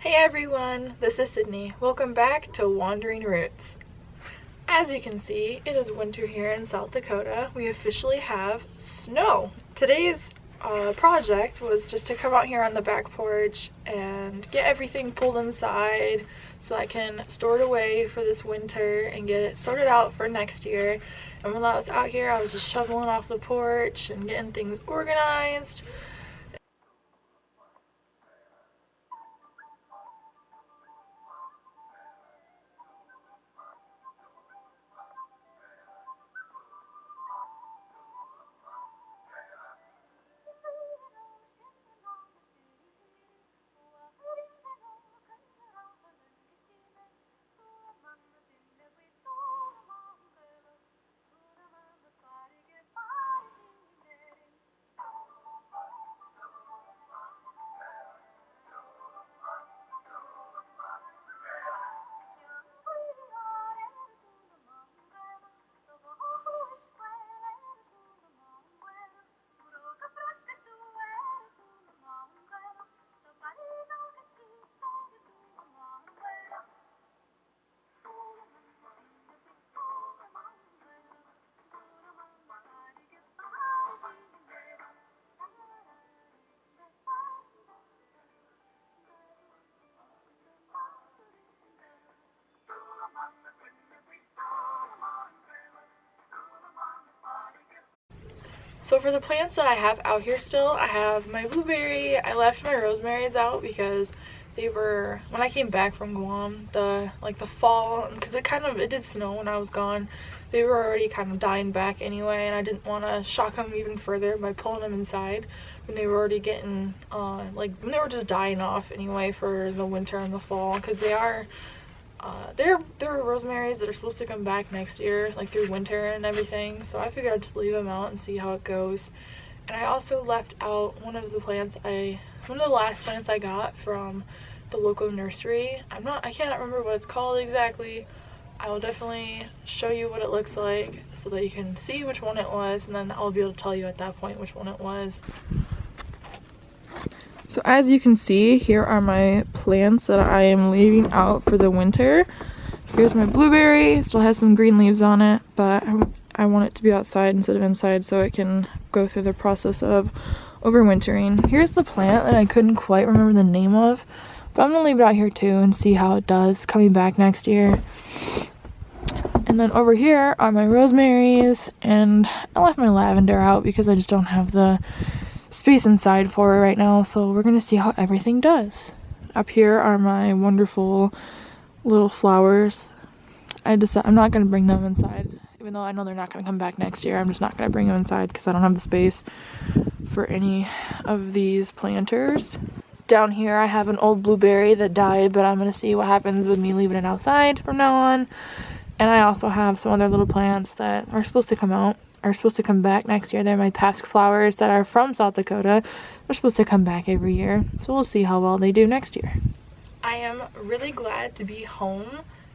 Hey everyone, this is Sydney. Welcome back to Wandering Roots. As you can see, it is winter here in South Dakota. We officially have snow. Today's project was just to come out here on the back porch and get everything pulled inside so I can store it away for this winter and get it sorted out for next year. And while I was out here, I was just shoveling off the porch and getting things organized. So for the plants that I have out here still, I have my blueberry. I left my rosemaries out because they were, when I came back from Guam, the fall, because it did snow when I was gone, they were already kind of dying back anyway, and I didn't want to shock them even further by pulling them inside when they were already getting, when they were just dying off anyway for the winter and the fall, because they're rosemaries that are supposed to come back next year, like through winter and everything, so I figured I'd just leave them out and see how it goes. And I also left out one of the last plants I got from the local nursery. I cannot remember what it's called exactly. I will definitely show you what it looks like so that you can see which one it was, and then I'll be able to tell you at that point which one it was. So as you can see, here are my plants that I am leaving out for the winter. Here's my blueberry. It still has some green leaves on it, but I want it to be outside instead of inside so it can go through the process of overwintering. Here's the plant that I couldn't quite remember the name of, but I'm going to leave it out here too and see how it does coming back next year. And then over here are my rosemaries, and I left my lavender out because I just don't have the space inside for it right now, so we're gonna see how everything does. Up here are my wonderful little flowers. I'm not gonna bring them inside, even though I know they're not gonna come back next year. I'm just not gonna bring them inside because I don't have the space for any of these planters. Down here I have an old blueberry that died, but I'm gonna see what happens with me leaving it outside from now on. And I also have some other little plants that are supposed to come back next year. They're my pasque flowers that are from South Dakota. They're supposed to come back every year, so we'll see how well they do next year. I am really glad to be home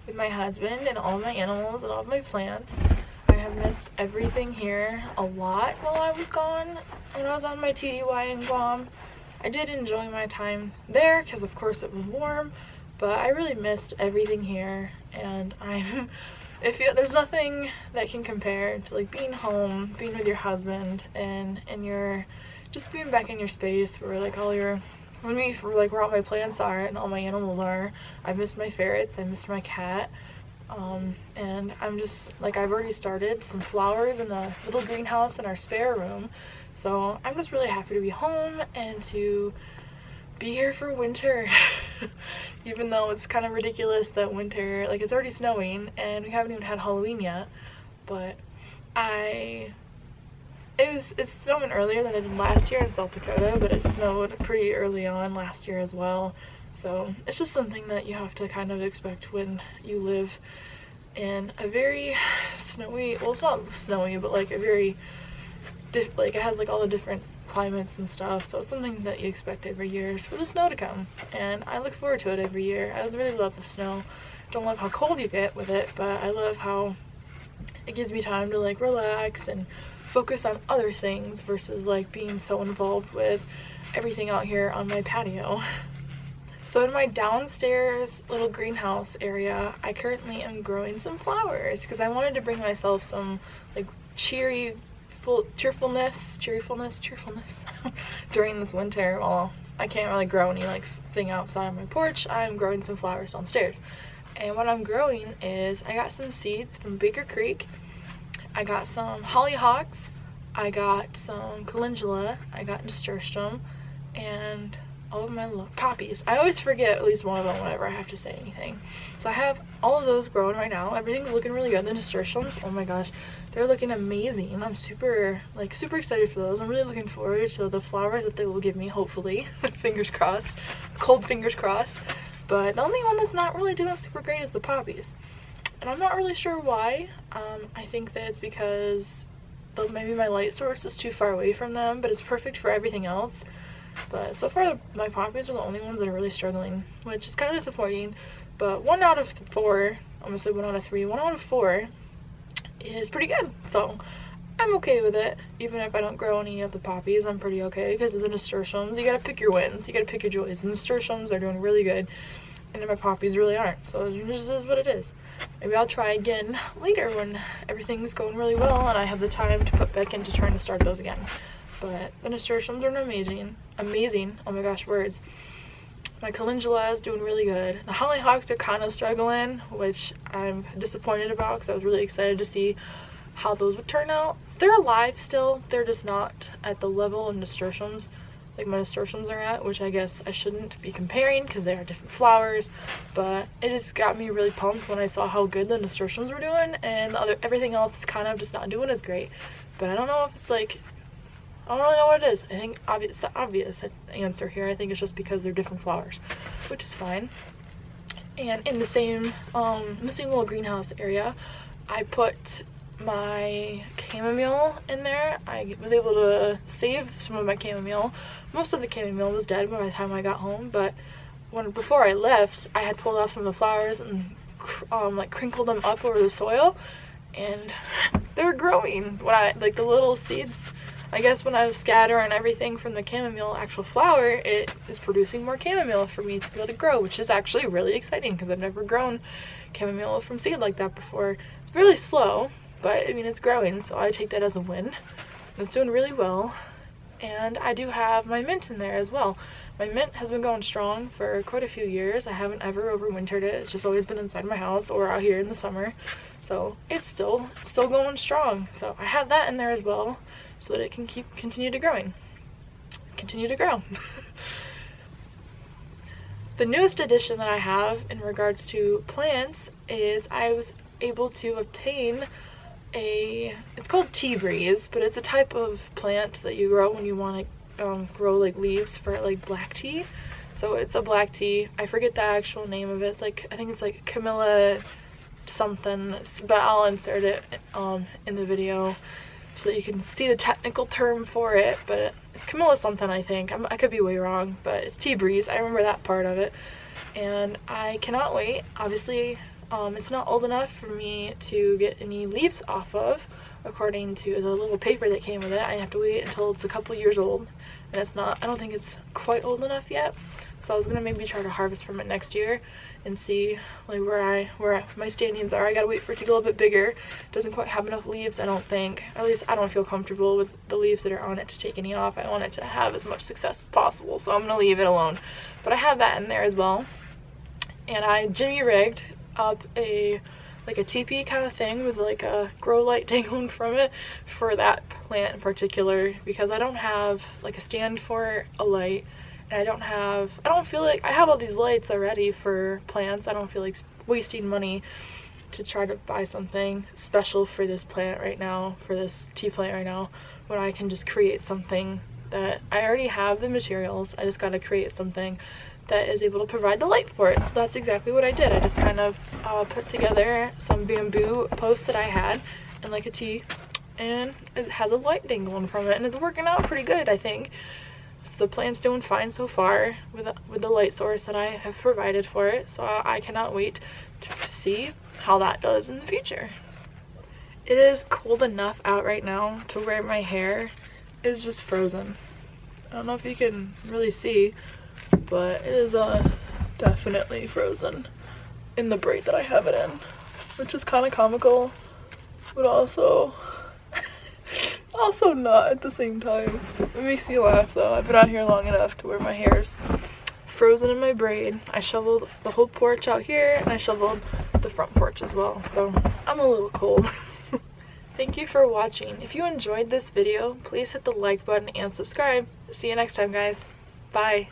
with my husband and all my animals and all my plants. I have missed everything here a lot while I was gone. When I was on my TDY in Guam, I did enjoy my time there because of course it was warm, but I really missed everything here, and there's nothing that can compare to like being home, being with your husband, and you're just being back in your space where like where all my plants are and all my animals are. I missed my ferrets, I missed my cat, and I'm just like, I've already started some flowers in the little greenhouse in our spare room, so I'm just really happy to be home and to be here for winter. Even though it's kind of ridiculous that winter, like, it's already snowing and we haven't even had Halloween yet, but it's snowing earlier than it did last year in South Dakota, but it snowed pretty early on last year as well, so it's just something that you have to kind of expect when you live in a very snowy, well, it's not snowy, but like a very it has like all the different climates and stuff, so it's something that you expect every year is for the snow to come, and I look forward to it every year. I really love the snow. Don't love how cold you get with it, but I love how it gives me time to like relax and focus on other things versus like being so involved with everything out here on my patio. So in my downstairs little greenhouse area, I currently am growing some flowers because I wanted to bring myself some like cheerfulness during this winter. Well, I can't really grow any like thing outside on my porch. I'm growing some flowers downstairs. And what I'm growing is I got some seeds from Baker Creek. I got some hollyhocks. I got some calendula. I got nasturtium, and all of my little poppies. I always forget at least one of them whenever I have to say anything. So I have all of those growing right now. Everything's looking really good. The nasturtiums, oh my gosh, they're looking amazing. I'm super excited for those. I'm really looking forward to the flowers that they will give me, hopefully. Fingers crossed. Cold fingers crossed. But the only one that's not really doing super great is the poppies. And I'm not really sure why. I think that it's because maybe my light source is too far away from them, but it's perfect for everything else. But so far my poppies are the only ones that are really struggling, which is kind of disappointing. But 1 out of 4, I'm gonna say 1 out of 3, 1 out of 4 is pretty good. So I'm okay with it. Even if I don't grow any of the poppies, I'm pretty okay because of the nasturtiums. You gotta pick your wins, you gotta pick your joys. The nasturtiums are doing really good, and then my poppies really aren't. So this is what it is. Maybe I'll try again later when everything's going really well and I have the time to put back into trying to start those again. But the nasturtiums are amazing. Oh my gosh, words. My calendula is doing really good. The hollyhocks are kind of struggling, which I'm disappointed about because I was really excited to see how those would turn out. They're alive still. They're just not at the level of nasturtiums like my nasturtiums are at, which I guess I shouldn't be comparing because they are different flowers. But it just got me really pumped when I saw how good the nasturtiums were doing, and everything else is kind of just not doing as great. But I don't know if it's like, I don't really know what it is. I think the obvious answer here, I think it's just because they're different flowers, which is fine. And in the same little greenhouse area, I put my chamomile in there. I was able to save some of my chamomile. Most of the chamomile was dead by the time I got home, but before I left, I had pulled off some of the flowers and like crinkled them up over the soil, and they're growing. When the little seeds, I guess when I scatter and everything from the chamomile actual flower, it is producing more chamomile for me to be able to grow, which is actually really exciting because I've never grown chamomile from seed like that before. It's really slow, but I mean it's growing, so I take that as a win. It's doing really well. And I do have my mint in there as well. My mint has been going strong for quite a few years. I haven't ever overwintered it. It's just always been inside my house or out here in the summer. So it's still going strong. So I have that in there as well so that it can continue to grow. The newest addition that I have in regards to plants is I was able to obtain it's called tea breeze, but it's a type of plant that you grow when you want to grow like leaves for like black tea. So it's a black tea. I forget the actual name of it. It's like, I think it's like Camilla something, but I'll insert it in the video so that you can see the technical term for it. But it's Camilla something, I think. I could be way wrong, but it's tea breeze. I remember that part of it, and I cannot wait. Obviously it's not old enough for me to get any leaves off of, according to the little paper that came with it. I have to wait until it's a couple years old, and it's not, I don't think it's quite old enough yet. So I was gonna maybe try to harvest from it next year and see like where my standings are. I gotta wait for it to get a little bit bigger. It doesn't quite have enough leaves, I don't think. At least I don't feel comfortable with the leaves that are on it to take any off. I want it to have as much success as possible, so I'm gonna leave it alone. But I have that in there as well. And I jimmy rigged up a teepee kind of thing with like a grow light dangling from it for that plant in particular, because I don't have like a stand for a light, and I don't feel like I have all these lights already for plants. I don't feel like wasting money to try to buy something special for this plant right now, for this tea plant right now, when I can just create something that I already have the materials. I just got to create something that is able to provide the light for it. So that's exactly what I did. I just kind of put together some bamboo posts that I had and like a tea, and it has a light dangling from it, and it's working out pretty good, I think. So the plant's doing fine so far with the light source that I have provided for it. So I cannot wait to see how that does in the future. It is cold enough out right now to where my hair is just frozen. I don't know if you can really see, but it is definitely frozen in the braid that I have it in, which is kind of comical, but also not at the same time. It makes me laugh though. I've been out here long enough to where my hair's frozen in my braid. I shoveled the whole porch out here and I shoveled the front porch as well, so I'm a little cold. Thank you for watching. If you enjoyed this video, please hit the like button and subscribe. See you next time, guys. Bye.